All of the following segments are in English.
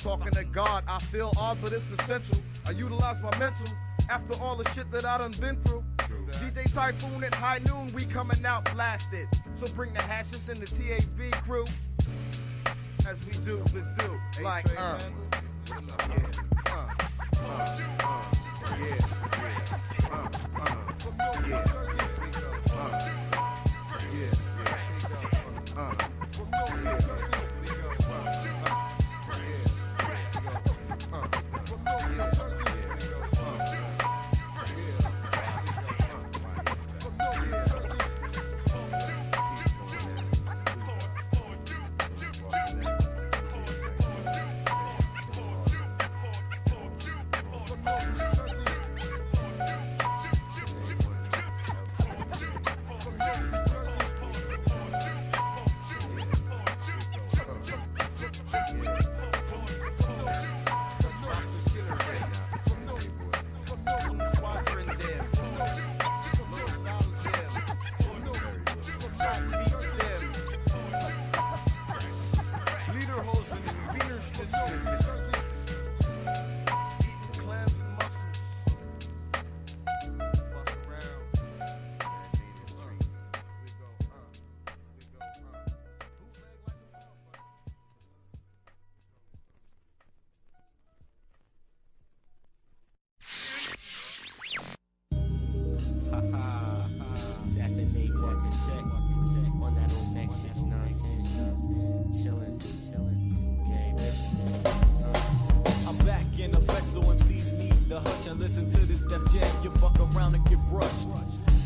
talking to God. I feel odd, but it's essential. I utilize my mental after all the shit that I done been through. DJ Typhoon at high noon, we coming out blasted. So bring the hashes and the TAV crew as we do the do. Like, yeah. Listen to this Def Jam, you fuck around and get rushed.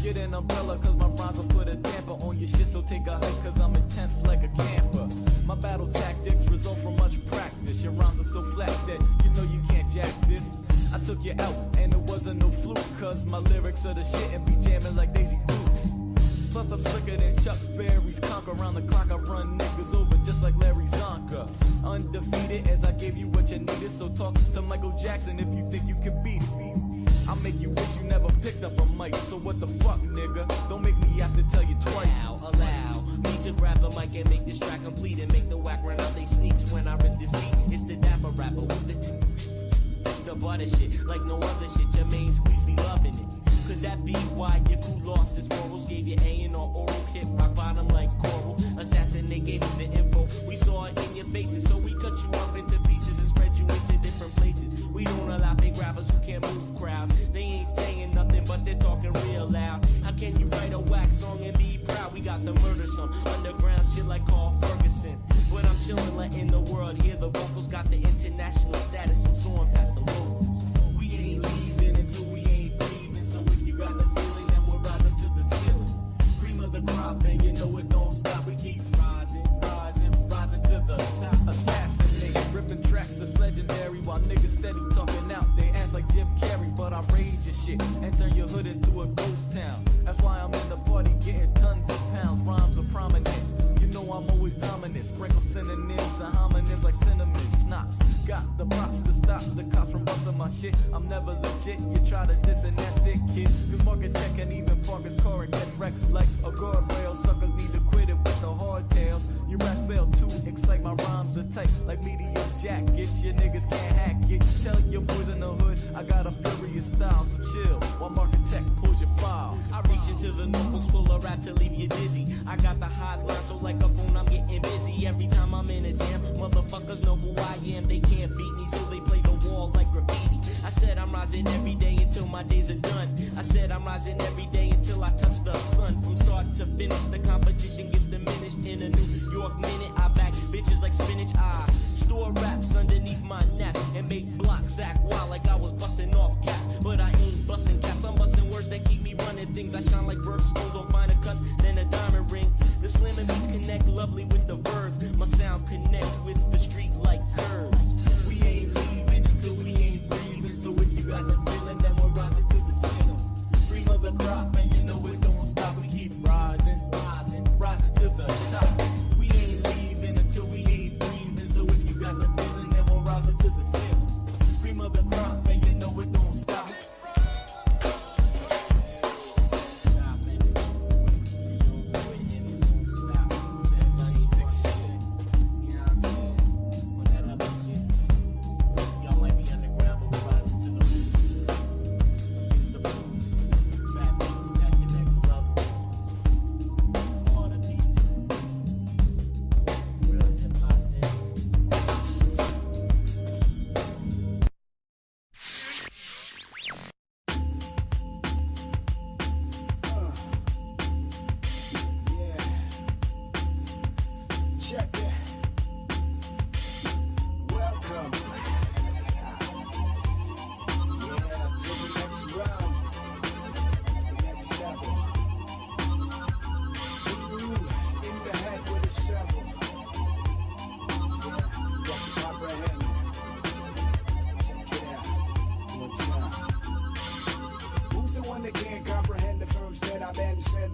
Get an umbrella cause my rhymes will put a damper on your shit, so take a hike cause I'm intense like a camper. My battle tactics result from much practice. Your rhymes are so flat that you know you can't jack this. I took you out and it wasn't no fluke, cause my lyrics are the shit and be jamming like Daisy Dukes. Plus I'm slicker than Chuck Berry's conch. Around the clock I run niggas over just like Larry Zonka. Undefeated as I gave you what you needed, so talk to Michael Jackson if you think you can beat it. I'll make you wish you never picked up a mic, so what the fuck, nigga? Don't make me have to tell you twice. Allow me to grab the mic and make this track complete and make the whack run out they sneaks when I rip this beat. It's the dapper rapper with the butter shit like no other shit. Your main squeeze be loving it. Could that be why your crew lost his morals? Gave you A&R oral hit rock bottom like coral. Assassin, they gave you the info. We saw it in your faces, so we cut you up into pieces and spread you into different places. We don't allow fake rappers who can't move crowds. They ain't saying nothing, but they're talking real loud. How can you write a whack song and be proud? We got to murder some underground shit like Carl Ferguson. But I'm chillin', letting the world hear the vocals. Got the international status, I'm soaring past the locals. We ain't leaving until we ain't breathing. So if you got the feeling, then we're rising to the ceiling. Cream of the crop, and you know it don't stop. We keep rising, rising, rising to the top. Assassinate, ripping tracks is legendary. While niggas steady talking out, they ass like Jim Carrey. But I rage your shit and turn your hood into a ghost town. That's why I'm in the party getting tons of pounds. Rhymes are prominent. You know I'm always dominant. Sprinkle synonyms and homonyms like cinnamon snaps. Got the props to stop the cops from busting my shit. I'm never legit. You try to diss and that's it, kid. Cause market tech and even park his car and get wrecked like a guardrail. Suckers need to quit it with the hardtails. Your raps fail to excite. My rhymes are tight like medium jackets. Your niggas can't hack it. Tell your boys in the hood I got a furious style, so chill while market tech pulls your file. I reach into the notebooks full of rap to leave you dizzy. I got the hotline, so like a phone, I'm getting busy. Every time I'm in a jam, motherfuckers know who I am. They can't beat me, so they play the wall like graffiti. I said I'm rising every day until my days are done. I said I'm rising every day until I touch the sun. From start to finish, the competition gets diminished. In a New York minute, I back bitches like spinach. I store raps underneath my neck and make blocks act wild like I was busting off caps. But I ain't busting caps, I'm busting words that keep me running things. I shine like birthstones on finer cuts than a diamond ring. The slim and beats connect lovely with the verbs. My sound connects with the street like curves. We ain't leaving until we ain't breathing. So if you got the feeling, then we're rising to the ceiling. Cream of the crop, and you know it don't stop. We keep rising, rising, rising to the top. We ain't leaving until we ain't breathing. So if you got the feeling, then we're rising to the ceiling. Cream of the crop, and you know it don't stop.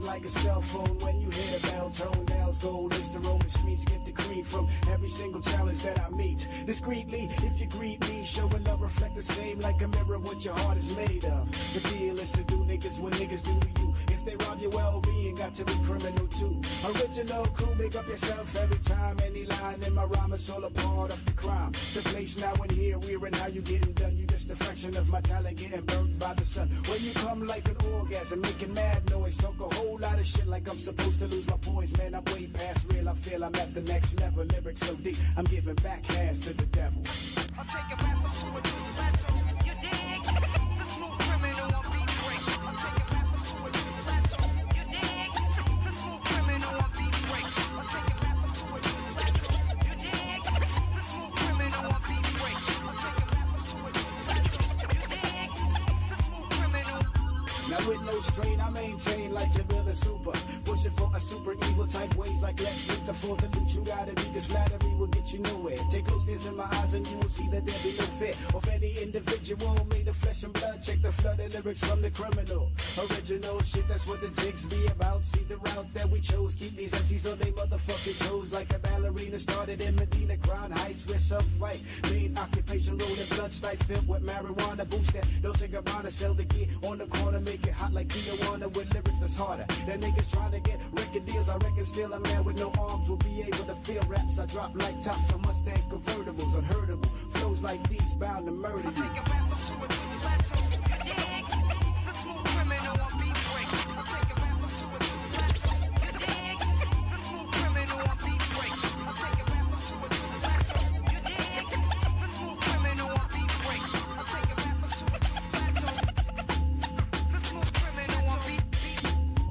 like a cell phone when you hear the bell tone. Downs gold is the Roman streets, get the cream from every single challenge that I meet. Discreetly, if you greet me, show and love reflect the same like a mirror what your heart is made of. The deal is to do niggas what niggas do to you. If they rob your well-being, got to be criminal too. Original crew, make up yourself every time. Any line in my rhyme is all a part of the crime. The place now and here, we're in how you getting done. You just a fraction of my talent getting burnt by the sun. When you come like an orgasm, making mad noise, talk a whole lot of shit like I'm supposed to lose my poise. Man, I'm way past real. I feel I'm at the next level. Lyrics so deep, I'm giving back hands to the devil. I'm taking rappers to a new plateau. You dig? Smooth criminal on beat breaks. I'm taking rappers to a new plateau. You dig? Smooth criminal on beat breaks. I'm taking rappers to a new plateau. You dig? Smooth criminal on beat breaks. I'm taking rappers to a new plateau. You dig? Smooth criminal. Now with no strain, I maintain like you're really super. Pushing for a super evil type ways like let's hit the for the loot. You gotta be, cause flattery will get you nowhere. Take those tears in my eyes and you will see that there be no fear of any individual made of flesh and blood. Check the flooded lyrics from the criminal. Original shit, that's what the jigs be about. See the route that we chose, keep these MCs on they motherfucking toes. Like a ballerina started in Medina, Crown Heights where some fight. Main occupation, rolling blood stipe filled with marijuana. Boost that, those Gabbana, sell the gear on the corner, make it hot like Tijuana with lyrics that's harder. That niggas trying to get record deals, I reckon still a man with no arms will be able to feel raps. I drop like tops on Mustang convertibles, unheardable. Flows like these bound to murder you. I'm taking rappers to a new plateau. You dig? Smooth criminal on beat breaks. I'm taking rappers to a new plateau. You dig? Smooth criminal on beat breaks. I'm taking rappers to a new plateau. You dig? Smooth criminal on beat breaks. I'm taking rappers to a new plateau. Smooth criminal on beat.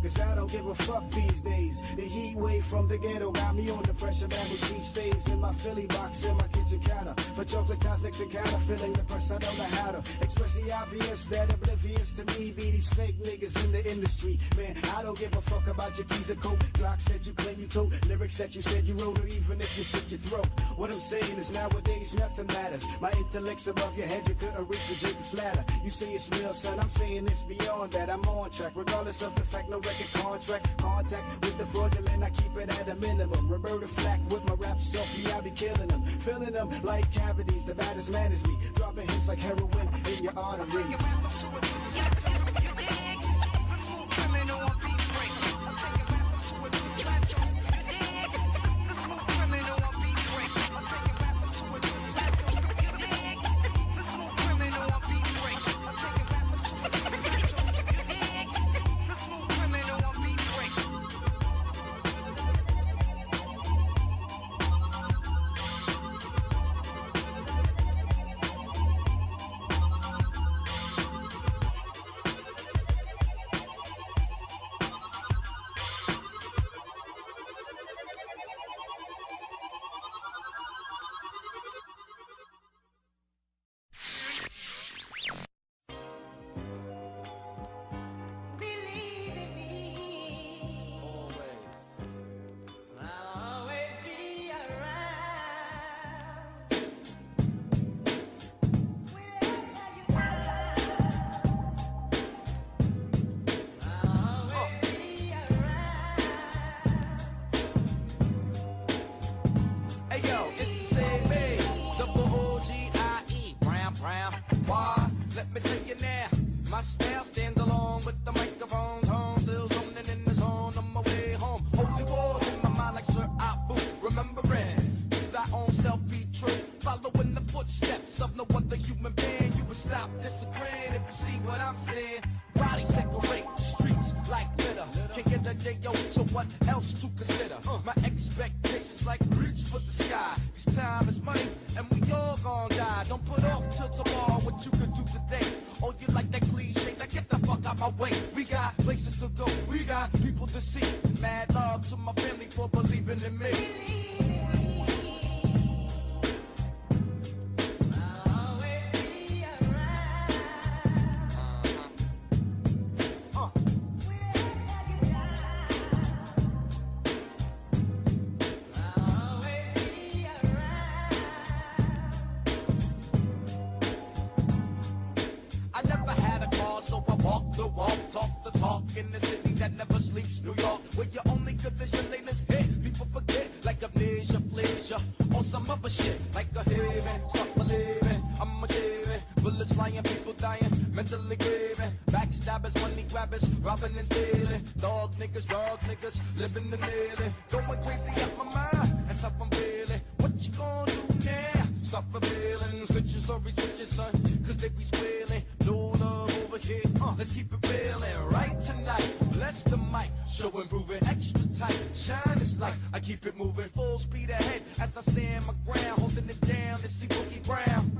Cause I don't give a fuck these days. The heat wave from the ghetto got me on the pressure. Man, she stays in my Philly box in my kitchen counter. For chocolate tots next encounter, feeling the press, I don't know how to express the obvious that oblivious to me be these fake niggas in the industry. Man, I don't give a fuck about your keys or coat, Glocks that you claim you tote, lyrics that you said you wrote, or even if you slit your throat. What I'm saying is nowadays nothing matters. My intellect's above your head, you couldn't reach the Jacob's ladder. You say it's real, son, I'm saying it's beyond that. I'm on track, regardless of the fact, no record contract. Contact with the fraudulent, I keep it at a minimum. Roberta Flack with my rap selfie, I be killing them. Filling them like cavities, the baddest man is me. Dropping hits like heroin in your arteries. Taking rappers to a new plateau. You dig? Smooth criminal on beat breaks. I'm taking rappers to a new plateau. You dig? Smooth criminal on beat breaks. I'm taking rappers to a new plateau. You dig? Smooth criminal on beat breaks. I'm taking rappers to a new plateau. You dig? Smooth criminal on beat breaks. Believe in me. I'll always be around. Whenever you want. I'll always be around. Hey yo, it's the same me, OOGIE, Brown. Why? Let me tell you now, my style stand alone with the microphone home, still zoning in the zone on my way home. Holy wars in my mind like Sir Abu, remembering to thy own self be true, following the footsteps of no other human being. You would stop disagreeing if you see what I'm saying. Bodies decorate the streets like litter. Can't get a J.O., so what else to consider? My expectations like reach for the sky. Cause time is money, and we all gon' die. Don't put off till tomorrow what you could do today. Oh, you like that cliche? Now get the fuck out my way. We got places to go, we got people to see. Mad love to my family for believing in me. I'll always be around. Whenever you want. I'll always be around. I never had a car, so I walk the walk, talk the talk in the city that never sleeps, New New York, where you're only good as your latest hit. People forget, like amnesia, pleasure, or some other shit, like a heaven. Stop believing, I'm a giving. Bullets flying, people dying, mentally giving. Backstabbers, money grabbers, robbing and stealing. Dog niggas, living the kneeling. Going crazy up my mind, that's how I'm feeling. What you gonna do now? Stop revealing, switch your story, switch your son, cause they be squealing. No love over here, let's keep it feeling. Right tonight, bless the mic, show improving, extra tight, shine this light. I keep it moving, full speed ahead, as I stand my ground, holding it down to see Boogie Brown.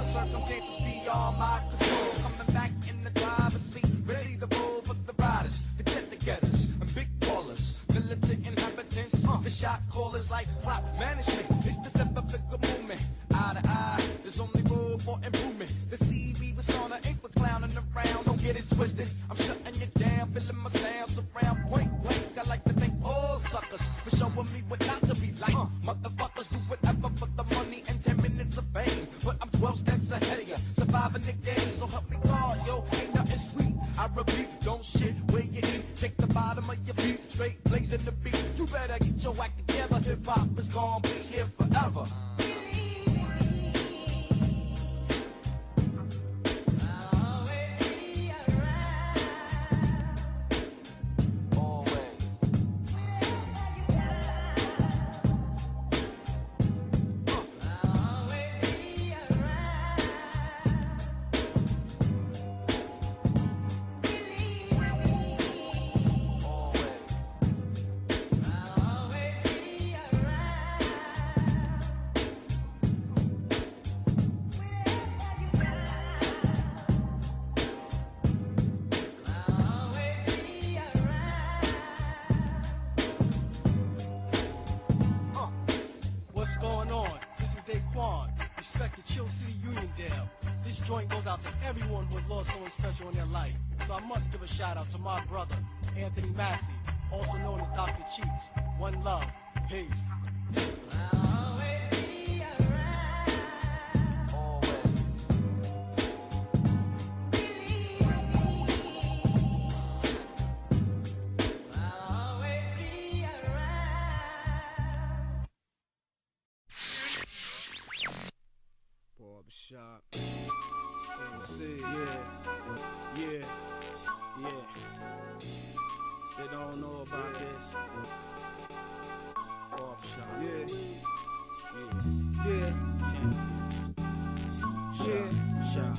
Circumstances beyond my control. Coming back in the driver's seat, ready to roll for the riders, the get-togethers, and big ballers, militant inhabitants, the shot callers like clock management. It's the separate movement, eye to eye. There's only room for improvement. The CV was on, I ain't for clowning around. Don't get it twisted. I'm shutting you down, feeling my sound surround. Point blank, I like to thank all suckers for showing me what not to be like. Motherfuckers do whatever for the money and 10 minutes of fame, but I'm 12 steps ahead of you, surviving the game, so help me God, yo, ain't nothing sweet. I repeat, don't shit where you eat, check the bottom of your feet, straight blazing the beat. You better get your act together, hip hop is gonna be here forever. Everyone who has lost someone special in their life, so I must give a shout out to my brother, Anthony Massey, also known as Dr. Cheeks. One love, peace. Barbershop. MC. Yeah. They don't know about this. Barbershop. Yeah. Champions. Shop.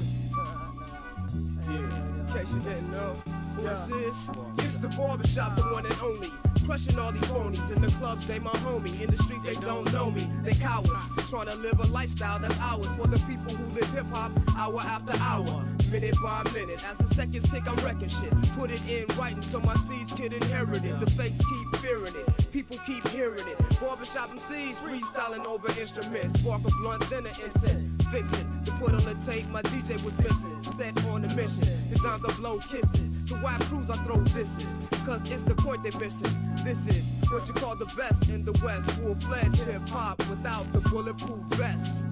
In case you didn't know, who is this? It's the barbershop, the one and only. Crushing all these phonies in the clubs, they my homie. In the streets, they don't know me. They cowards, trying to live a lifestyle that's ours. For the people who live hip hop, hour after hour, minute by minute. As the seconds tick, I'm wrecking shit. Put it in writing so my seeds can inherit it. The fakes keep fearing it, people keep hearing it. Barbershop MCs freestyling over instruments. Spark a blunt, then an incense. Fix it, to put on the tape, my DJ was missing. Set on a mission, designed to blow kisses. To whack crews, I throw disses. Cause it's the point they're missing. This is what you call the best in the West. Full-fledged hip-hop without the bulletproof vest.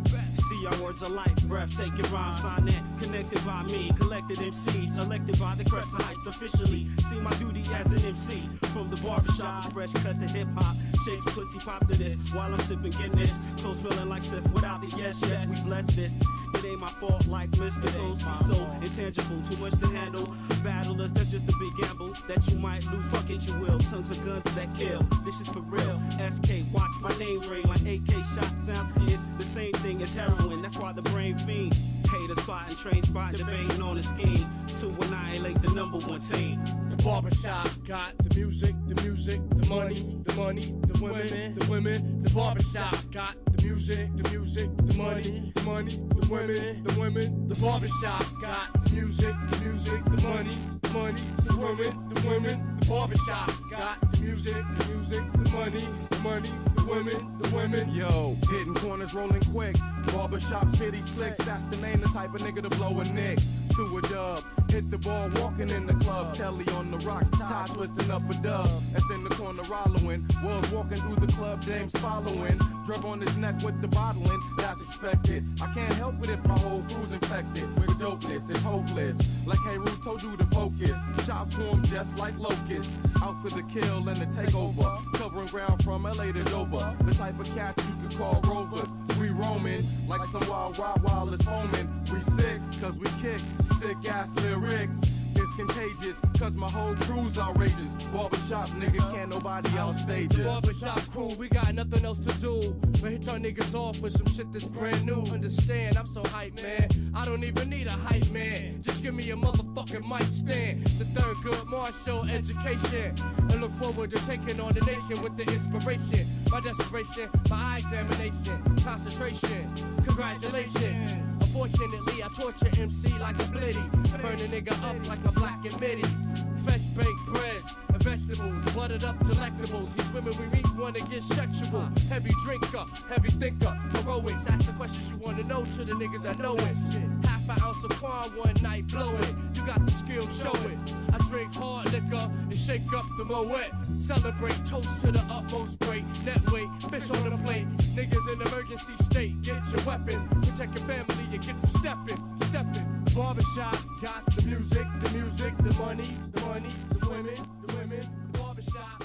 See our words of life, breathtaking rhymes, sign that connected by me, collected MCs, elected by the Crescent Heights officially. See my duty as an MC from the barbershop, fresh cut to hip hop, chicks pussy pop to this while I'm sipping Guinness, clothes smelling like cess without the yes, we bless this. It ain't my fault like Mr. OC, so intangible, too much to handle. Battlers, that's just a big gamble that you might lose. Fuck it, you will. Tons of guns that kill. This is for real. SK, watch my name ring like AK shot sounds. It's the same thing as heroin. That's why the brain fiend. Haters spotting, train spotting, debating on a scheme to annihilate the #1 team. The barbershop got the music, the money, the women. The barbershop got the music, the money, the women. The barbershop got the music, the money, the women. The barbershop got the music, the money, the the women. Yo, hitting corners, rolling quick. Barbershop city slicks, that's the name, the type of nigga to blow a nick. To a dub, hit the ball walking in the club. Telly on the rock, tie twisting up a dub. That's in the corner rollowing. Wells walking through the club, James following. Drug on his neck with the bottling, that's expected. I can't help it if my whole crew's infected with dopeness, it's hopeless. Like Hey Rude told you to focus. Chops form just like locusts. Out for the kill and the takeover. Covering ground from LA to Dover. The type of cats you could call rovers. We roaming like some wild is foaming. We sick, cause we kick sick ass lyrics. It's contagious, cause my whole crew's outrageous. Barbershop nigga, can't nobody outstage us. Barbershop crew, we got nothing else to do but hit our niggas off with some shit that's brand new. Understand, I'm so hype, man. I don't even need a hype man. Just give me a motherfucking mic stand. The third good martial education. And look forward to taking on the nation with the inspiration. My desperation, my eye examination, concentration. Congratulations. Unfortunately, I torture MC like a blitty. Burn a nigga up like a black and midi. Fresh baked breads and vegetables, buttered up delectables. These women we meet wanna get sexual. Heavy drinker, heavy thinker, heroics. Ask the questions you wanna know to the niggas that know it. Half an ounce of Quan one night, blow it. You got the skill, show it. I drink hard liquor and shake up the Moet. Celebrate, toast to the utmost great. Net weight, fish on the plate. Niggas in emergency state, get your weapons. Protect your family and get to steppin'. Barbershop got the music, the money, the women, the barbershop.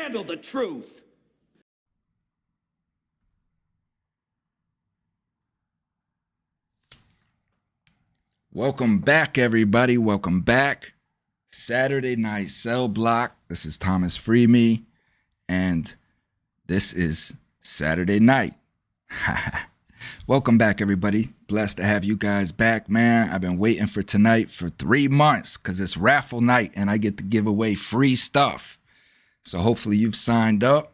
handle the truth. Welcome back, everybody. Welcome back. Saturday Night Cell Block. This is Thomas Freeme, and this is Saturday Night. Welcome back, everybody. Blessed to have you guys back, man. I've been waiting for tonight for 3 months because it's raffle night, and I get to give away free stuff. So hopefully you've signed up.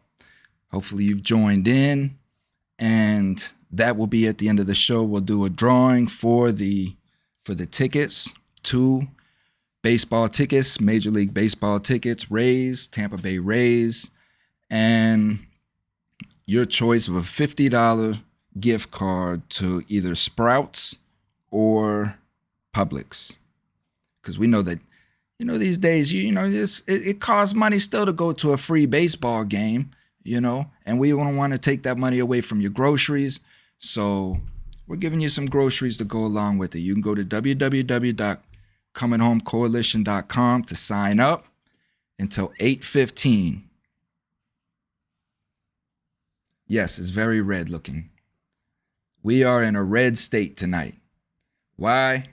Hopefully you've joined in, and that will be at the end of the show. We'll do a drawing for the tickets, 2 baseball tickets, Major League Baseball tickets, Rays, Tampa Bay Rays, and your choice of a $50 gift card to either Sprouts or Publix. Because we know that, these days, it costs money still to go to a free baseball game, and we don't want to take that money away from your groceries. So we're giving you some groceries to go along with it. You can go to www.cominghomecoalition.com to sign up until 8:15. Yes, it's very red looking. We are in a red state tonight. Why?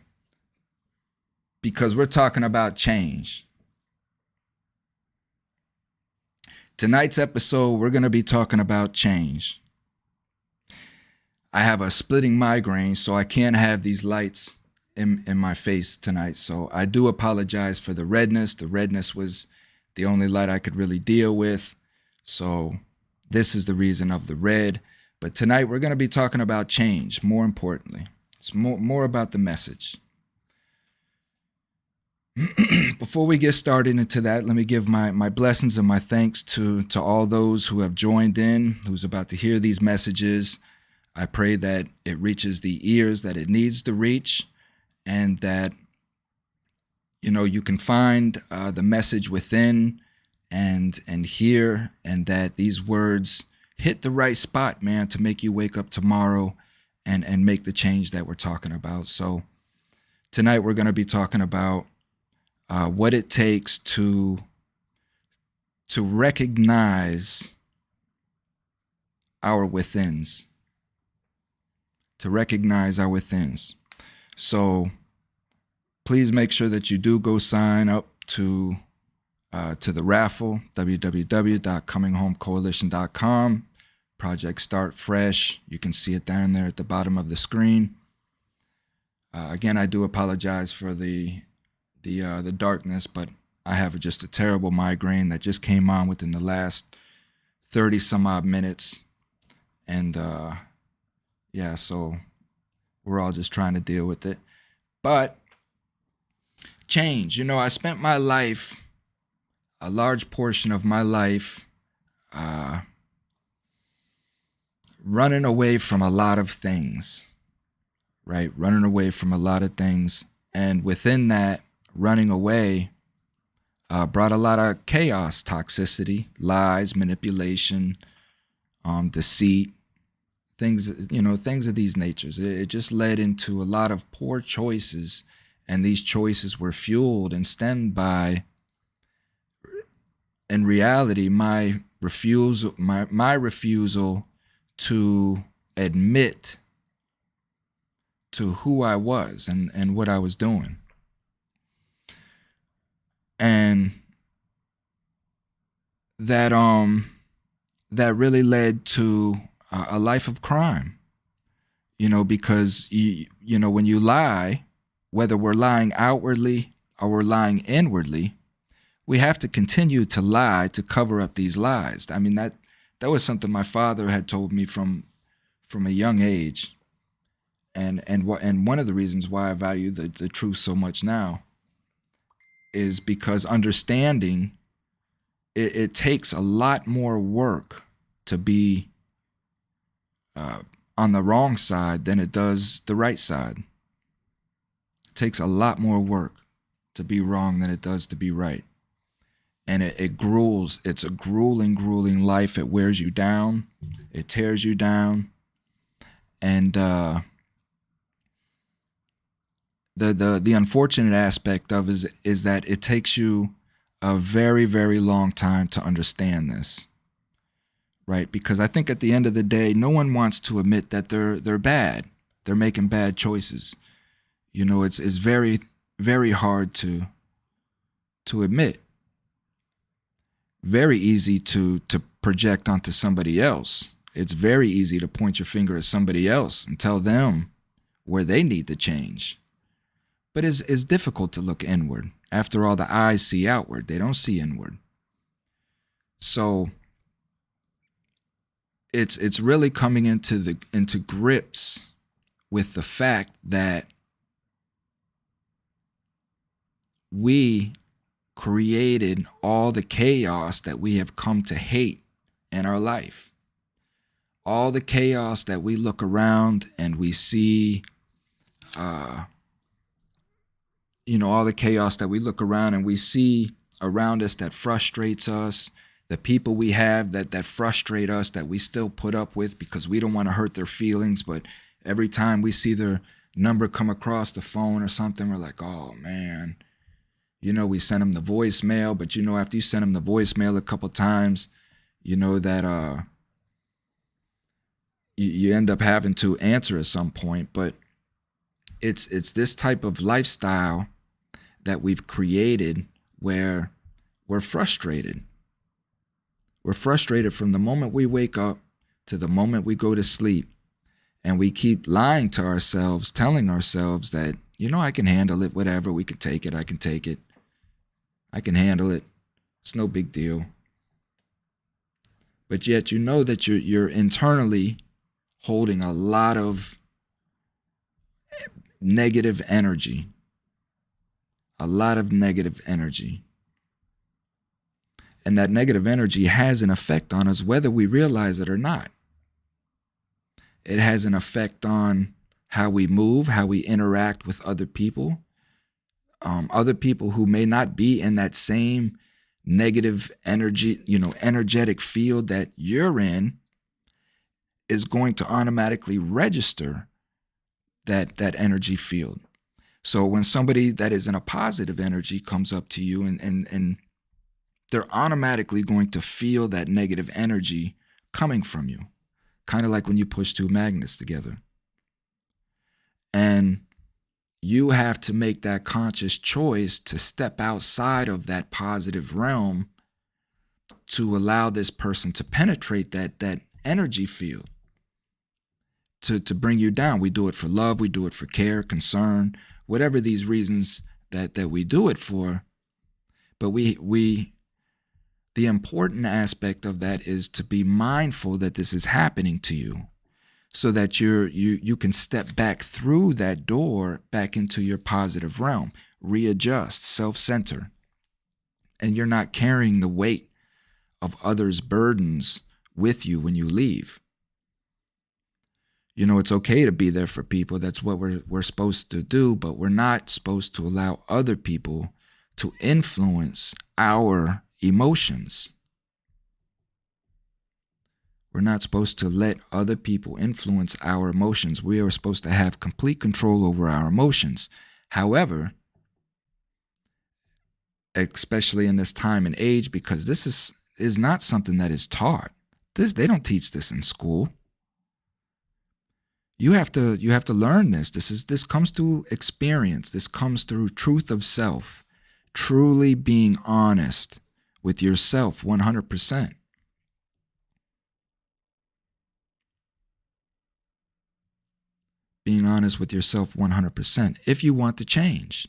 Because we're talking about change. Tonight's episode, we're going to be talking about change. I have a splitting migraine, so I can't have these lights in my face tonight. So I do apologize for the redness. The redness was the only light I could really deal with. So this is the reason of the red. But tonight we're going to be talking about change, more importantly. It's more about the message. Before we get started into that, let me give my blessings and my thanks to all those who have joined in, who's about to hear these messages. I pray that it reaches the ears that it needs to reach, and that, you can find the message within and hear, and that these words hit the right spot, man, to make you wake up tomorrow and make the change that we're talking about. So tonight we're going to be talking about what it takes to recognize our withins. To recognize our withins. So please make sure that you do go sign up to the raffle, www.cominghomecoalition.com. Project Start Fresh. You can see it down there at the bottom of the screen. Again, I do apologize for the darkness, but I have just a terrible migraine that just came on within the last 30 some odd minutes. And yeah, so we're all just trying to deal with it. But change, I spent my life, a large portion of my life, running away from a lot of things, right? Running away from a lot of things. And within that, running away brought a lot of chaos, toxicity, lies, manipulation, deceit, things of these natures. It just led into a lot of poor choices, and these choices were fueled and stemmed by, in reality, my refusal to admit to who I was and what I was doing. And that really led to a life of crime, because when you lie, whether we're lying outwardly or we're lying inwardly, we have to continue to lie to cover up these lies. I mean, that was something my father had told me from a young age, and one of the reasons why I value the truth so much now is because understanding it takes a lot more work to be on the wrong side than it does the right side. It takes a lot more work to be wrong than it does to be right. And it gruels. It's a grueling life. It wears you down. It tears you down. And the unfortunate aspect of is that it takes you a very, very long time to understand this, right? Because I think at the end of the day, no one wants to admit that they're bad. They're making bad choices. You know, it's very, very hard to admit. Very easy to project onto somebody else. It's very easy to point your finger at somebody else and tell them where they need to change. But it's difficult to look inward. After all, the eyes see outward. They don't see inward. So it's really coming into grips with the fact that we created all the chaos that we have come to hate in our life. All the chaos that we look around and we see, all the chaos that we look around and we see around us that frustrates us, the people we have that frustrate us, that we still put up with because we don't want to hurt their feelings, but every time we see their number come across the phone or something, we're like, oh man. We send them the voicemail, but after you send them the voicemail a couple times, that you end up having to answer at some point. But it's this type of lifestyle that we've created where we're frustrated. We're frustrated from the moment we wake up to the moment we go to sleep. And we keep lying to ourselves, telling ourselves that, I can handle it, whatever, we can take it, I can take it. I can handle it. It's no big deal. But yet you know that you're internally holding a lot of negative energy. A lot of negative energy. And that negative energy has an effect on us whether we realize it or not. It has an effect on how we move, how we interact with other people. Other people who may not be in that same negative energy, energetic field that you're in, is going to automatically register that energy field. So when somebody that is in a positive energy comes up to you and they're automatically going to feel that negative energy coming from you, kind of like when you push two magnets together. And you have to make that conscious choice to step outside of that positive realm to allow this person to penetrate that energy field, to bring you down. We do it for love, we do it for care, concern, whatever these reasons that we do it for. But the important aspect of that is to be mindful that this is happening to you, so that you can step back through that door back into your positive realm, readjust, self-center, and you're not carrying the weight of others' burdens with you when you leave. It's okay to be there for people. That's what we're supposed to do, but we're not supposed to allow other people to influence our emotions. We're not supposed to let other people influence our emotions. We are supposed to have complete control over our emotions. However, especially in this time and age, because this is not something that is taught. They don't teach this in school. You have to learn this. This comes through experience. This comes through truth of self, truly being honest with yourself 100%. Being honest with yourself 100% if you want to change.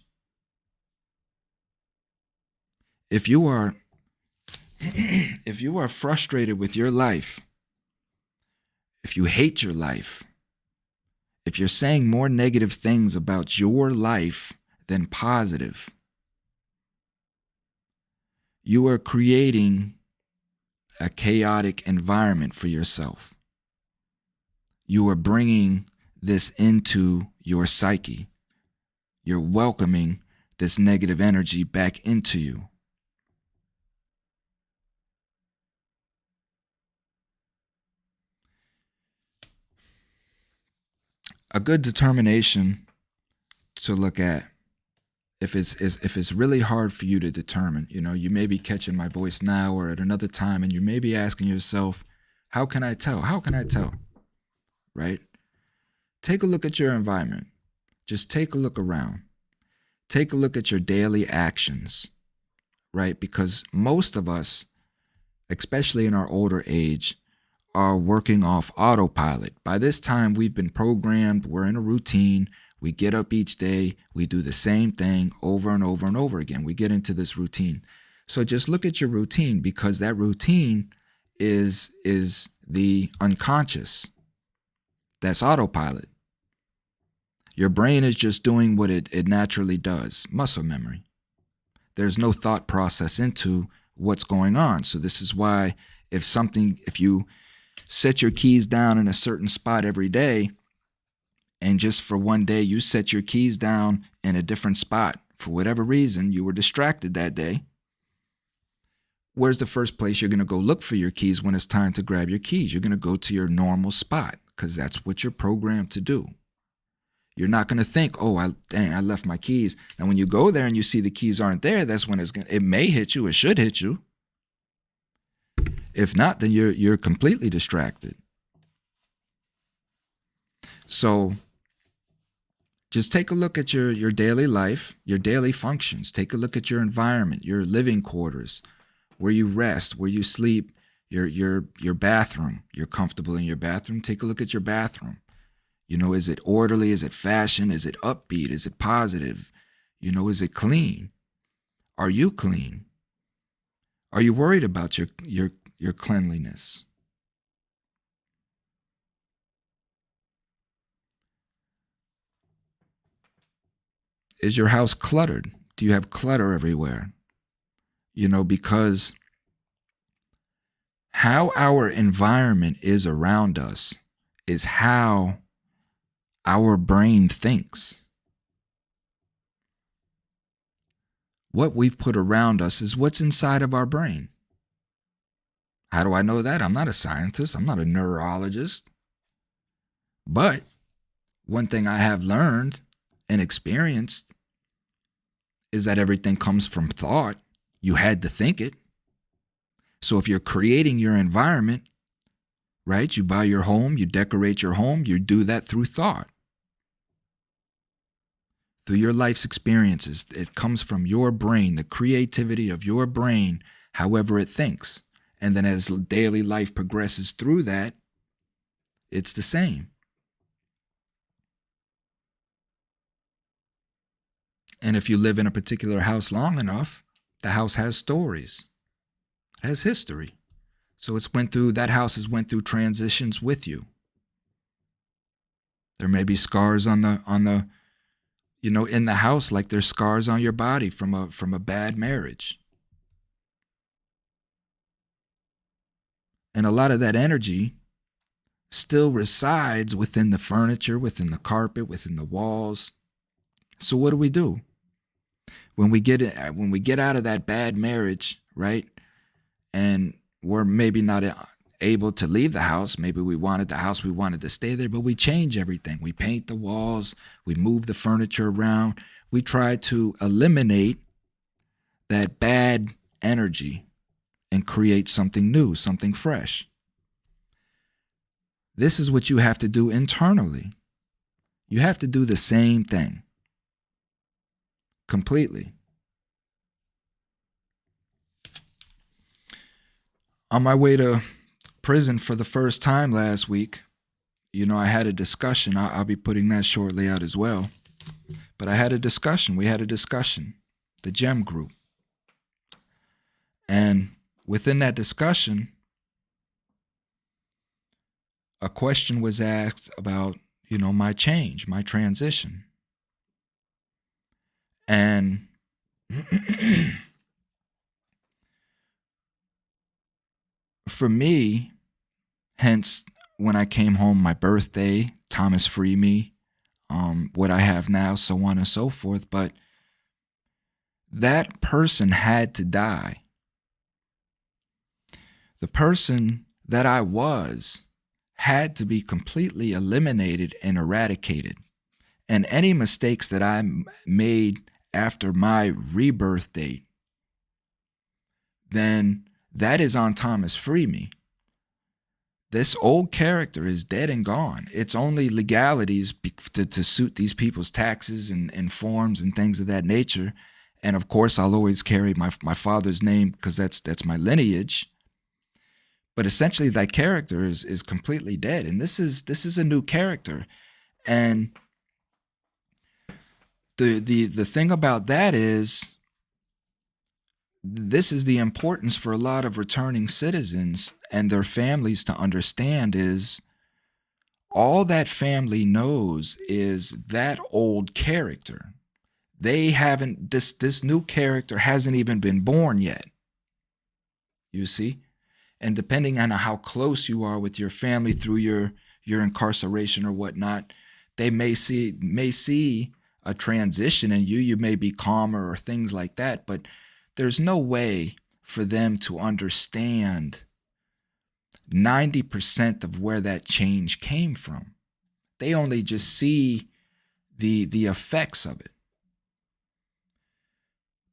If you are frustrated with your life, if you hate your life, if you're saying more negative things about your life than positive, you are creating a chaotic environment for yourself. You are bringing this into your psyche. You're welcoming this negative energy back into you. A good determination to look at if it's really hard for you to determine, you may be catching my voice now or at another time, and you may be asking yourself, how can I tell? How can I tell? Right? Take a look at your environment. Just take a look around. Take a look at your daily actions, right? Because most of us, especially in our older age, are working off autopilot. By this time, we've been programmed. We're in a routine. We get up each day. We do the same thing over and over and over again. We get into this routine. So just look at your routine, because that routine is the unconscious. That's autopilot. Your brain is just doing what it naturally does, muscle memory. There's no thought process into what's going on. So this is why if you set your keys down in a certain spot every day, and just for one day you set your keys down in a different spot, for whatever reason, you were distracted that day, where's the first place you're going to go look for your keys when it's time to grab your keys? You're going to go to your normal spot, because that's what you're programmed to do. You're not going to think, oh, I left my keys. And when you go there and you see the keys aren't there, that's when it may hit you. It should hit you. If not, then you're completely distracted. So just take a look at your daily life, your daily functions. Take a look at your environment, your living quarters, where you rest, where you sleep, your bathroom. You're comfortable in your bathroom. Take a look at your bathroom. Is it orderly? Is it fashion? Is it upbeat? Is it positive? Is it clean? Are you clean? Are you worried about your cleanliness? Is your house cluttered? Do you have clutter everywhere? Because how our environment is around us is how our brain thinks. What we've put around us is what's inside of our brain. How do I know that? I'm not a scientist. I'm not a neurologist. But one thing I have learned and experienced is that everything comes from thought. You had to think it. So if you're creating your environment, right? You buy your home, you decorate your home, you do that through thought. Through your life's experiences. It comes from your brain, the creativity of your brain, however it thinks. And then as daily life progresses through that, it's the same. And if you live in a particular house long enough, the house has stories. It has history. So that house has went through transitions with you. There may be scars on the in the house, like there's scars on your body from a bad marriage. And a lot of that energy still resides within the furniture, within the carpet, within the walls. So what do? When we get out of that bad marriage, right? And we're maybe not able to leave the house. Maybe we wanted the house, we wanted to stay there, but we change everything. We paint the walls, we move the furniture around. We try to eliminate that bad energy and create something new, something fresh. This is what you have to do internally. You have to do the same thing. Completely. On my way to prison for the first time last week, I had a discussion. I'll be putting that shortly out as well. But I had a discussion. We had a discussion, the GEM group. And within that discussion, a question was asked about, my change, my transition. And for me, hence when I came home, my birthday, Thomas Free Me, what I have now, so on and so forth. But that person had to die. The person that I was had to be completely eliminated and eradicated. And any mistakes that I made after my rebirth date, then that is on Thomas Freeme. This old character is dead and gone. It's only legalities to suit these people's taxes and forms and things of that nature. And of course, I'll always carry my father's name because that's my lineage. But essentially, that character is completely dead. And this is a new character. And the thing about that is, this is the importance for a lot of returning citizens and their families to understand is all that family knows is that old character. They haven't, this new character hasn't even been born yet. You see? And depending on how close you are with your family through your incarceration or whatnot, they may see a transition in you. You may be calmer or things like that, but there's no way for them to understand 90% of where that change came from. They only just see the effects of it.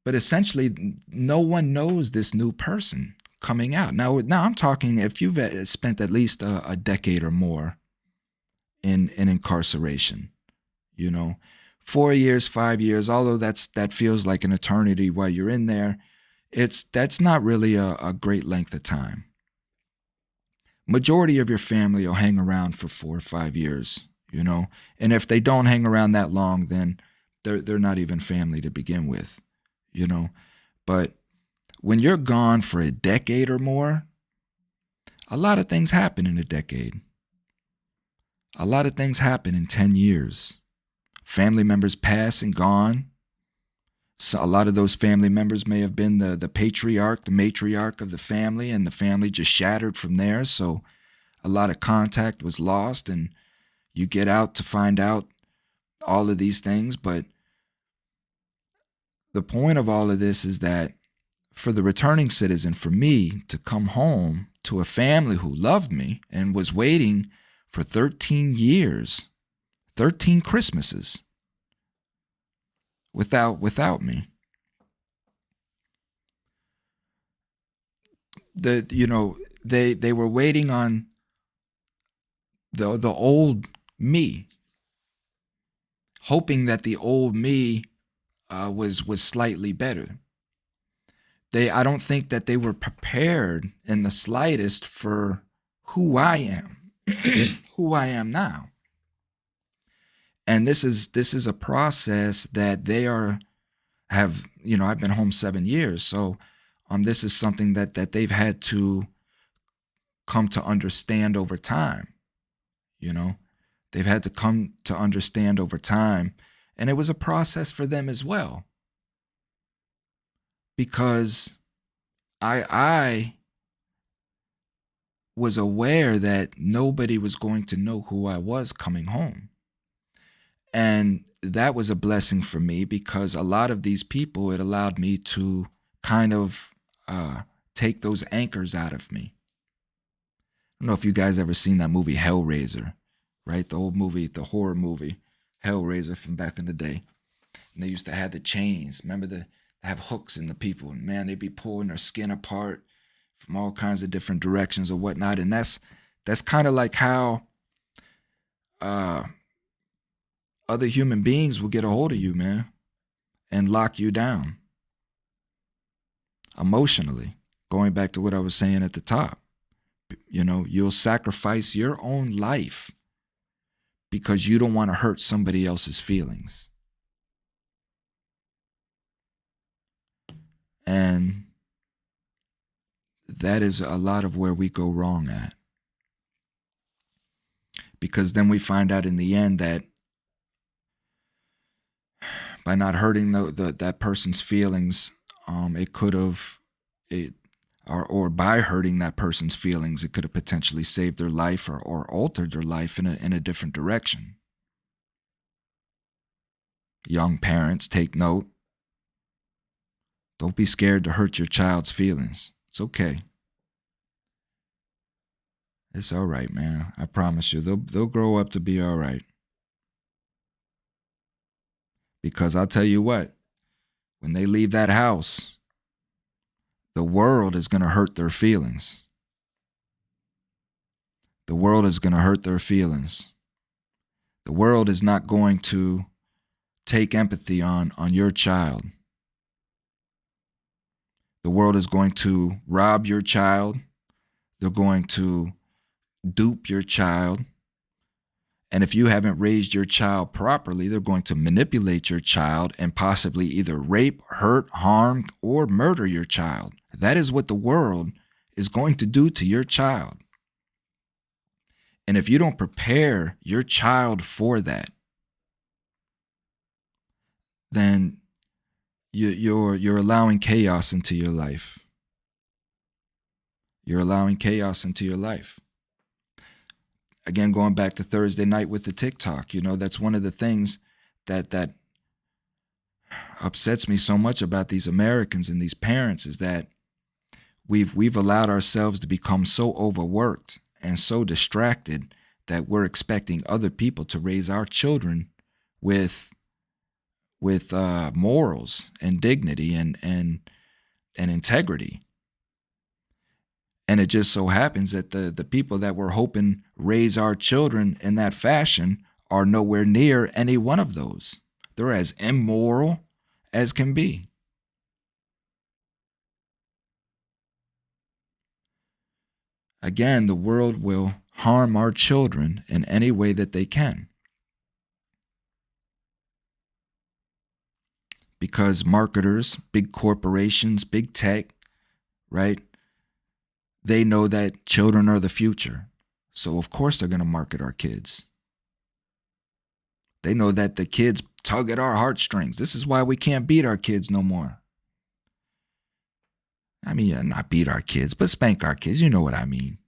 But essentially, no one knows this new person coming out. Now I'm talking if you've spent at least a decade or more in incarceration, 4 years, 5 years, although that feels like an eternity while you're in there, that's not really a great length of time. Majority of your family will hang around for 4 or 5 years, and if they don't hang around that long, then they're not even family to begin with, But when you're gone for a decade or more, a lot of things happen in a decade. A lot of things happen in 10 years. Family members pass and gone. So a lot of those family members may have been the patriarch, the matriarch of the family, and the family just shattered from there. So a lot of contact was lost, and you get out to find out all of these things. But the point of all of this is that for the returning citizen, for me to come home to a family who loved me and was waiting for 13 years, 13 Christmases without me. They were waiting on the old me, hoping that the old me was slightly better. I don't think that they were prepared in the slightest for who I am, who I am now. And this is a process that I've been home 7 years. So this is something that they've had to come to understand over time. They've had to come to understand over time. And it was a process for them as well. Because I was aware that nobody was going to know who I was coming home. And that was a blessing for me because a lot of these people, it allowed me to kind of take those anchors out of me. I don't know if you guys ever seen that movie Hellraiser, right? The old movie, the horror movie, Hellraiser from back in the day. And they used to have the chains. Remember they have hooks in the people. And man, they'd be pulling their skin apart from all kinds of different directions or whatnot. And that's kind of like how other human beings will get a hold of you, man, and lock you down emotionally. Going back to what I was saying at the top, you'll sacrifice your own life because you don't want to hurt somebody else's feelings. And that is a lot of where we go wrong at. Because then we find out in the end that by not hurting that person's feelings, it could have, or by hurting that person's feelings, it could have potentially saved their life or altered their life in a different direction. Young parents, take note. Don't be scared to hurt your child's feelings. It's okay. It's all right, man. I promise you, they'll grow up to be all right. Because I'll tell you what, when they leave that house, the world is going to hurt their feelings. The world is going to hurt their feelings. The world is not going to take empathy on your child. The world is going to rob your child. They're going to dupe your child. And if you haven't raised your child properly, they're going to manipulate your child and possibly either rape, hurt, harm, or murder your child. That is what the world is going to do to your child. And if you don't prepare your child for that, then you're allowing chaos into your life. You're allowing chaos into your life. Again, going back to Thursday night with the TikTok, that's one of the things that upsets me so much about these Americans and these parents is that we've allowed ourselves to become so overworked and so distracted that we're expecting other people to raise our children with morals and dignity and integrity. And it just so happens that the people that we're hoping raise our children in that fashion are nowhere near any one of those. They're as immoral as can be. Again, the world will harm our children in any way that they can. Because marketers, big corporations, big tech, right? They know that children are the future. So of course they're going to market our kids. They know that the kids tug at our heartstrings. This is why we can't beat our kids no more. I mean, yeah, not beat our kids, but spank our kids. You know what I mean.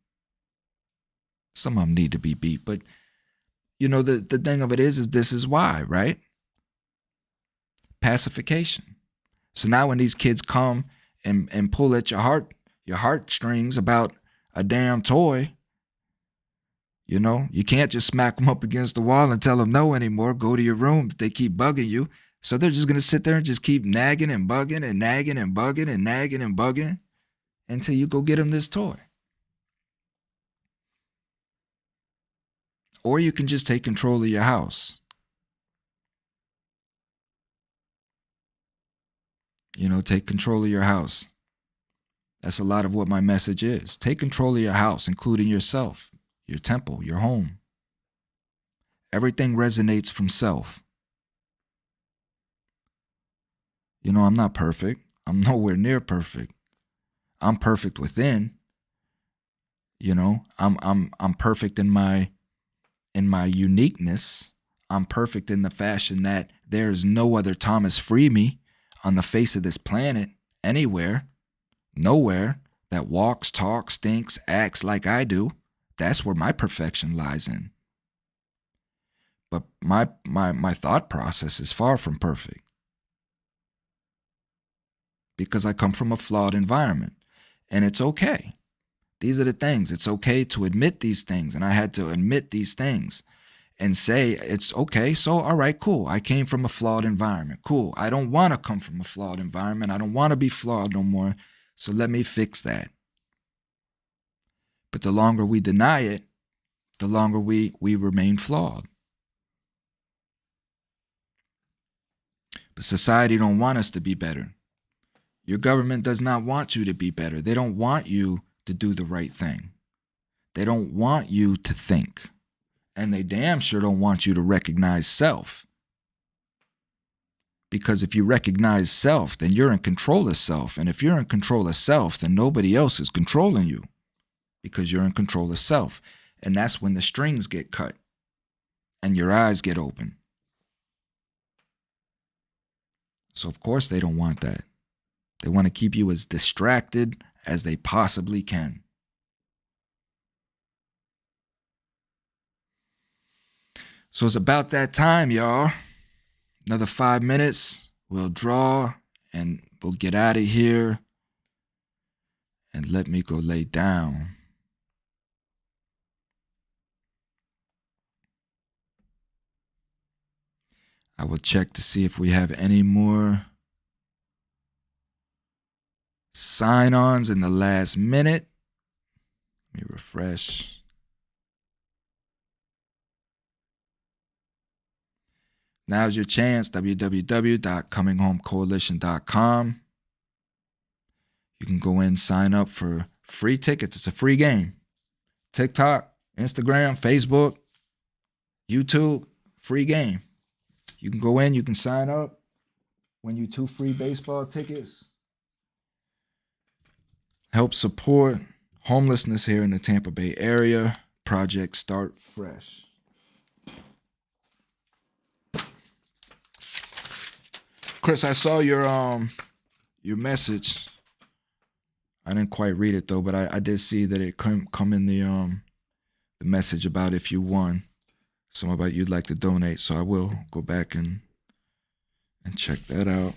Some of them need to be beat. But, the thing of it is this is why, right? Pacification. So now when these kids come and pull at your heartstrings about a damn toy, you can't just smack them up against the wall and tell them no anymore. Go to your room if they keep bugging you. So they're just going to sit there and just keep nagging and bugging and nagging and bugging and nagging and bugging until you go get them this toy. Or you can just take control of your house. Take control of your house. That's a lot of what my message is. Take control of your house, including yourself, your temple, your home. Everything resonates from self. I'm not perfect. I'm nowhere near perfect. I'm perfect within. I'm perfect in my uniqueness. I'm perfect in the fashion that there is no other Thomas Freeme on the face of this planet, anywhere, nowhere, that walks, talks, thinks, acts like I do. That's where my perfection lies in. But my thought process is far from perfect. Because I come from a flawed environment. And it's okay. These are the things. It's okay to admit these things. And I had to admit these things and say, it's okay. So, all right, cool. I came from a flawed environment. Cool. I don't want to come from a flawed environment. I don't want to be flawed no more. So let me fix that. But the longer we deny it, the longer we remain flawed. But society don't want us to be better. Your government does not want you to be better. They don't want you to do the right thing. They don't want you to think. And they damn sure don't want you to recognize self. Because if you recognize self, then you're in control of self. And if you're in control of self, then nobody else is controlling you. Because you're in control of self. And that's when the strings get cut. And your eyes get open. So of course they don't want that. They want to keep you as distracted as they possibly can. So it's about that time, y'all. Another 5 minutes, we'll draw and we'll get out of here. And let me go lay down. I will check to see if we have any more sign-ons in the last minute. Let me refresh. Now's your chance, www.cominghomecoalition.com. You can go in, sign up for free tickets. It's a free game. TikTok, Instagram, Facebook, YouTube, free game. You can go in, you can sign up, win you 2 free baseball tickets. Help support homelessness here in the Tampa Bay area. Project Start Fresh. Chris, I saw your message. I didn't quite read it though, but I did see that it come in the message about if you won. Something about you'd like to donate. So I will go back and check that out.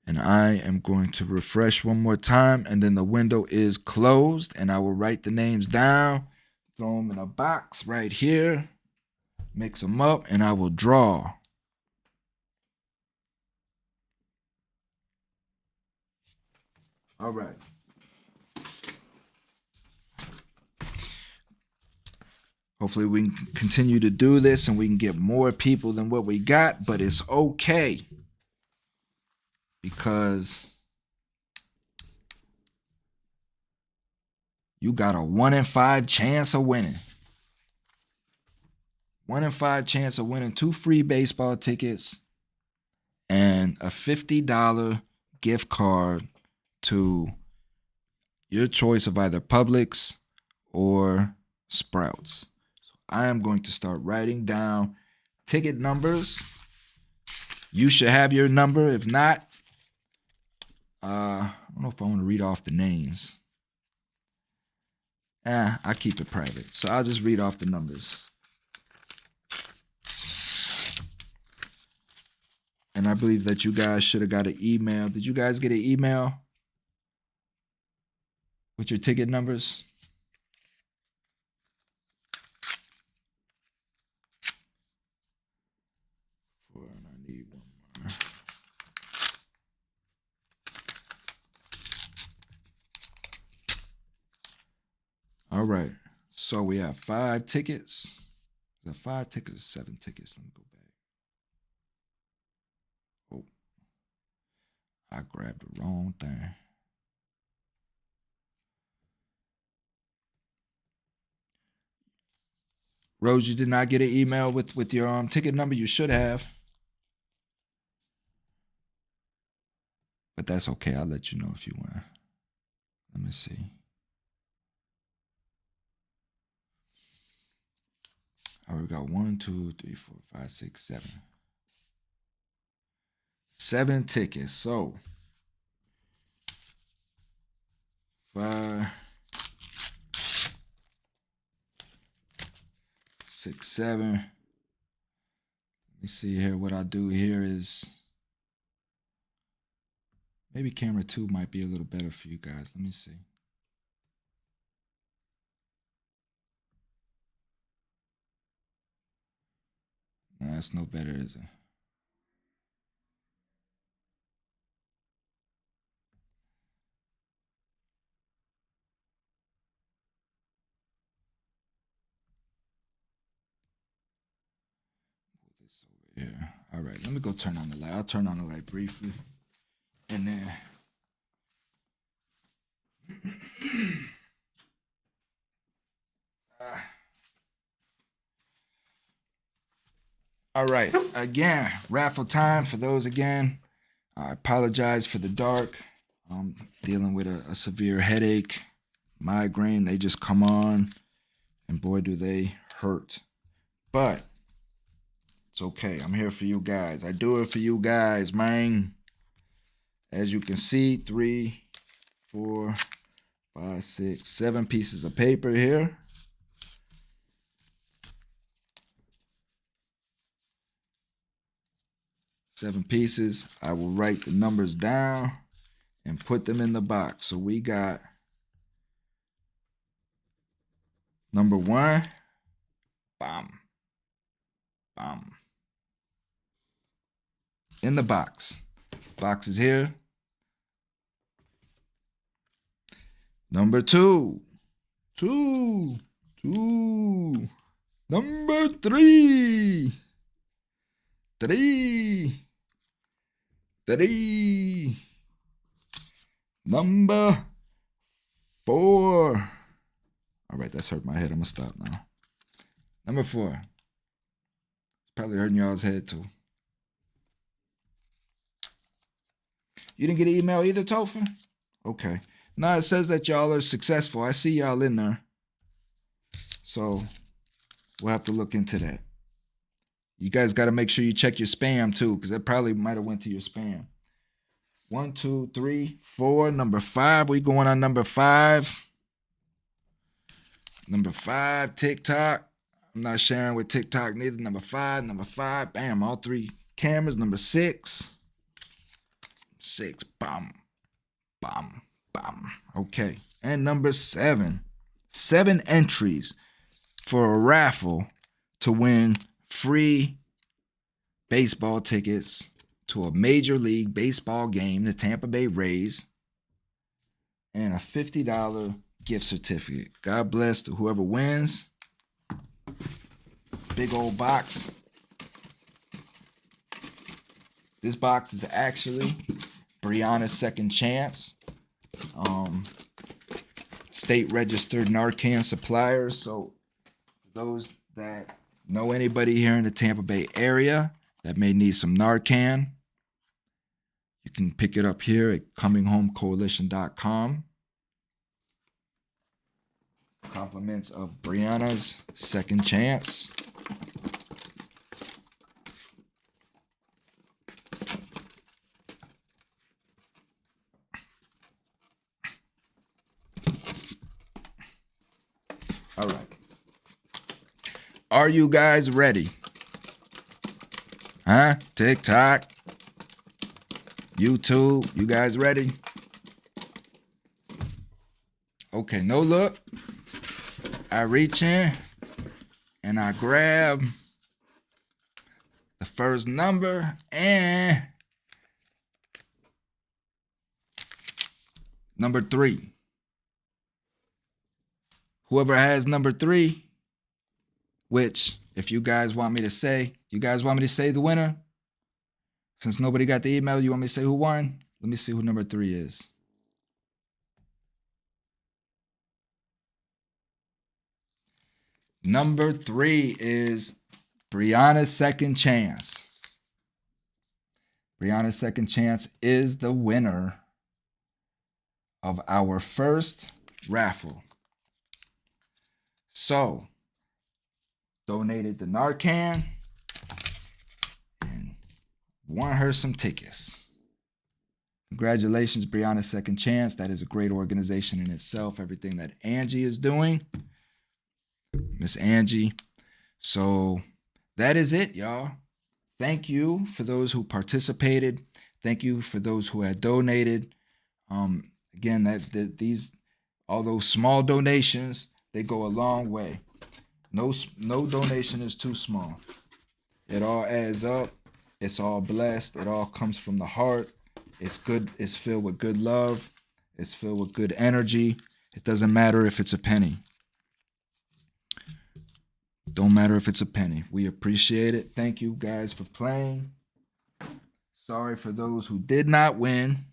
And I am going to refresh one more time, and then the window is closed, and I will write the names down, throw them in a box right here, mix them up, and I will draw. All right. Hopefully we can continue to do this and we can get more people than what we got, but it's okay. Because you got a 1 in 5 chance of winning. 1 in 5 chance of winning 2 free baseball tickets and a $50 gift card to your choice of either Publix or Sprouts. So I am going to start writing down ticket numbers. You should have your number. If not, I don't know if I want to read off the names. I keep it private. So I'll just read off the numbers. And I believe that you guys should have got an email. Did you guys get an email with your ticket numbers? I need one more. All right. So we have 5 tickets. Is that 5 tickets or 7 tickets? Let me go back. Oh, I grabbed the wrong thing. Rose, you did not get an email with your ticket number. You should have. But that's okay. I'll let you know if you want. Let me see. All right, we got 1, 2, 3, 4, 5, 6, 7. 7 tickets. So 5, 6, 7. Let me see here. What I do here is maybe camera 2 might be a little better for you guys. Let me see. Nah, it's no better, is it? Put this over here. All right, let me go turn on the light. I'll turn on the light briefly. And then all right, again, raffle time for those again. I apologize for the dark. I'm dealing with a severe headache, migraine. They just come on, and boy, do they hurt. But it's okay. I'm here for you guys. I do it for you guys, man. As you can see, 3, 4, 5, 6, 7 pieces of paper here. Seven pieces. I will write the numbers down and put them in the box. So we got number 1. Bam. Bam. In the box. Box is here. Number 2. 2. Number 3. 3. Number 4. All right, that's hurt my head. I'm going to stop now. Number 4. It's probably hurting y'all's head too. You didn't get an email either, Topher? Okay. No, it says that y'all are successful. I see y'all in there. So we'll have to look into that. You guys got to make sure you check your spam too, because that probably might have went to your spam. 1, 2, 3, 4. Number 5. We going on number 5. Number 5, TikTok. I'm not sharing with TikTok neither. Number 5. Bam, all 3 cameras. Number 6. 6. Bam. Okay. And number 7. 7 entries for a raffle to win free baseball tickets to a Major League Baseball game, the Tampa Bay Rays, and a $50 gift certificate. God bless to whoever wins. Big old box. This box is actually Brianna's Second Chance. State registered Narcan suppliers. So those that know anybody here in the Tampa Bay area that may need some Narcan, you can pick it up here at cominghomecoalition.com. Compliments of Brianna's Second Chance. All right. Are you guys ready? Huh? TikTok, YouTube, you guys ready? Okay, no look. I reach in and I grab the first number and number 3. Whoever has number 3, which if you guys want me to say, the winner? Since nobody got the email, you want me to say who won? Let me see who number 3 is. Number 3 is Brianna's Second Chance. Brianna's Second Chance is the winner of our first raffle. So, donated the Narcan and won her some tickets. Congratulations, Brianna's Second Chance. That is a great organization in itself. Everything that Angie is doing. Miss Angie. So that is it, y'all. Thank you for those who participated. Thank you for those who had donated. Again, these, all those small donations, they go a long way. No donation is too small. It all adds up. It's all blessed. It all comes from the heart. It's good. It's filled with good love. It's filled with good energy. It doesn't matter if it's a penny. Don't matter if it's a penny. We appreciate it. Thank you guys for playing. Sorry for those who did not win,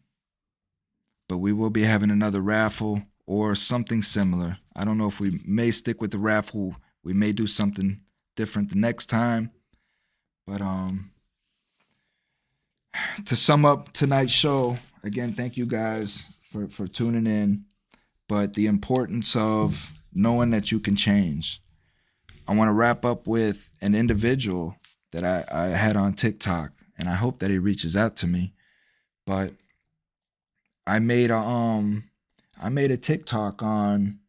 but we will be having another raffle or something similar. I don't know if we may stick with the raffle. We may do something different the next time. But to sum up tonight's show, again, thank you guys for tuning in. But the importance of knowing that you can change. I want to wrap up with an individual that I had on TikTok, and I hope that he reaches out to me. But I made a TikTok on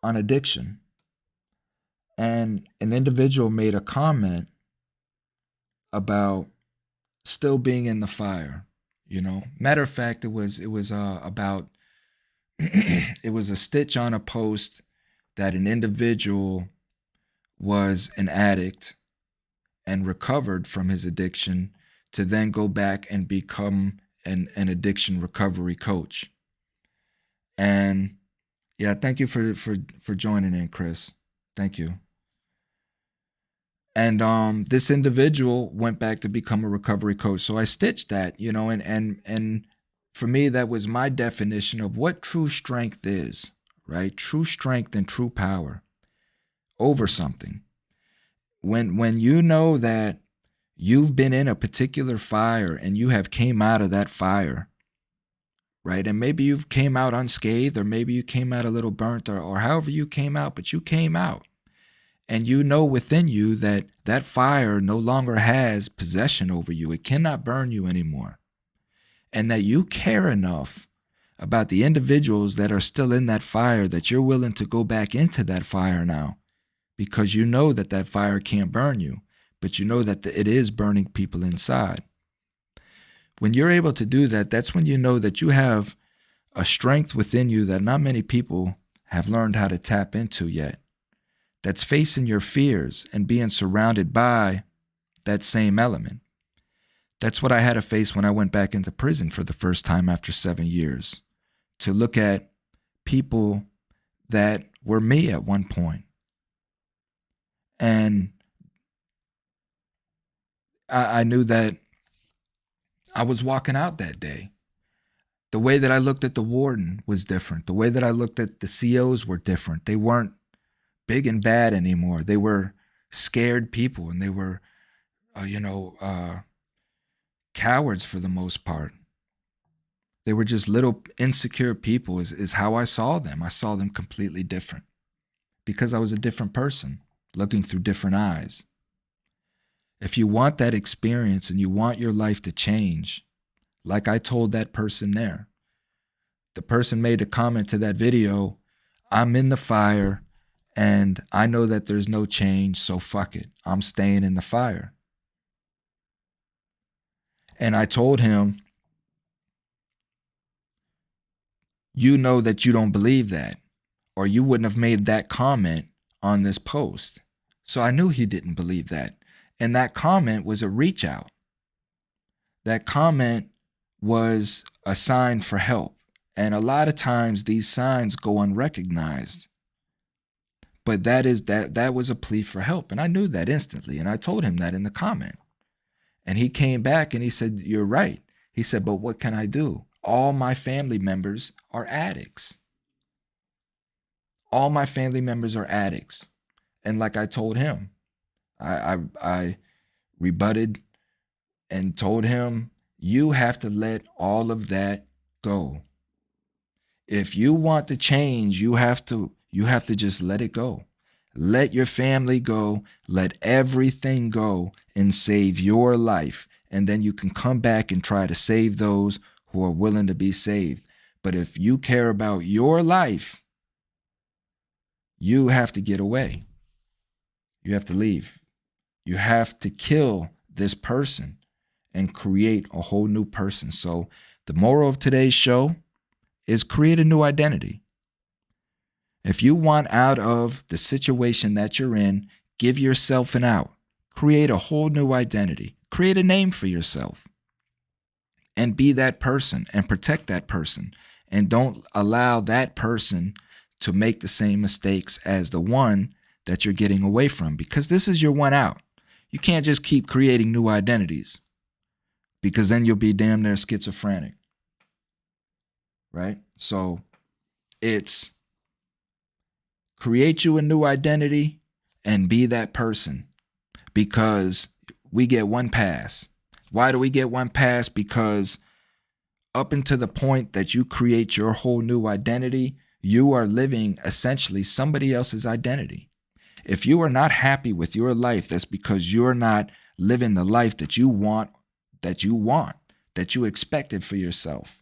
addiction, and an individual made a comment about still being in the fire. You know, matter of fact, it was about it was a stitch on a post that an individual was an addict and recovered from his addiction to then go back and become an addiction recovery coach. And yeah, thank you for joining in, Chris. Thank you. And this individual went back to become a recovery coach. So I stitched that, you know, and for me, that was my definition of what true strength is, right? True strength and true power over something. When you know that you've been in a particular fire and you have came out of that fire, right? And maybe you've came out unscathed, or maybe you came out a little burnt, or however you came out, but you came out. And you know within you that that fire no longer has possession over you. It cannot burn you anymore. And that you care enough about the individuals that are still in that fire that you're willing to go back into that fire now, because you know that that fire can't burn you, but you know that it is burning people inside. When you're able to do that, that's when you know that you have a strength within you that not many people have learned how to tap into yet. That's facing your fears and being surrounded by that same element. That's what I had to face when I went back into prison for the first time after 7 years, to look at people that were me at one point. And I knew that I was walking out that day. The way that I looked at the warden was different. The way that I looked at the COs were different. They weren't big and bad anymore. They were scared people, and they were, cowards for the most part. They were just little insecure people is how I saw them. I saw them completely different because I was a different person looking through different eyes. If you want that experience and you want your life to change, like I told that person there, the person made a comment to that video, I'm in the fire and I know that there's no change, so fuck it. I'm staying in the fire. And I told him, you know that you don't believe that, or you wouldn't have made that comment on this post. So I knew he didn't believe that. And that comment was a reach out. That comment was a sign for help. And a lot of times these signs go unrecognized. But that was a plea for help. And I knew that instantly. And I told him that in the comment. And he came back and he said, you're right. He said, but what can I do? All my family members are addicts. All my family members are addicts. And like I told him, I rebutted and told him, you have to let all of that go. If you want to change, you have to just let it go. Let your family go. Let everything go and save your life. And then you can come back and try to save those who are willing to be saved. But if you care about your life, you have to get away. You have to leave. You have to kill this person and create a whole new person. So the moral of today's show is create a new identity. If you want out of the situation that you're in, give yourself an out. Create a whole new identity. Create a name for yourself. And be that person and protect that person. And don't allow that person to make the same mistakes as the one that you're getting away from, because this is your one out. You can't just keep creating new identities, because then you'll be damn near schizophrenic. Right? So it's create you a new identity and be that person, because we get one pass. Why do we get one pass? Because up until the point that you create your whole new identity, you are living essentially somebody else's identity. If you are not happy with your life, that's because you're not living the life that you want, that you expected for yourself,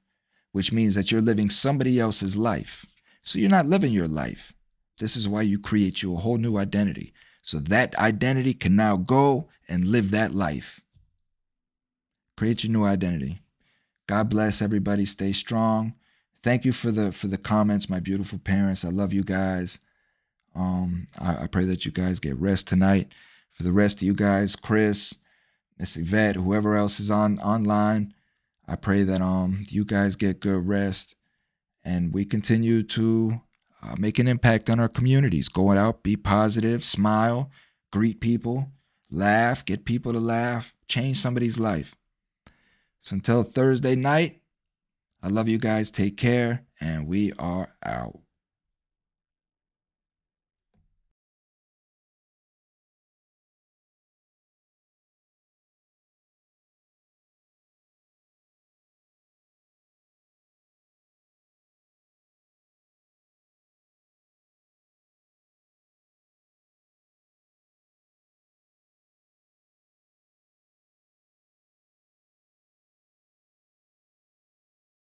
which means that you're living somebody else's life. So you're not living your life. This is why you create you a whole new identity. So that identity can now go and live that life. Create your new identity. God bless everybody. Stay strong. Thank you for the comments, my beautiful parents. I love you guys. I pray that you guys get rest tonight. For the rest of you guys, Chris, Miss Yvette, whoever else is online, I pray that you guys get good rest. and we continue to make an impact on our communities. Go out, be positive, smile, greet people, laugh, get people to laugh, change somebody's life. So until Thursday night, I love you guys. Take care, and we are out.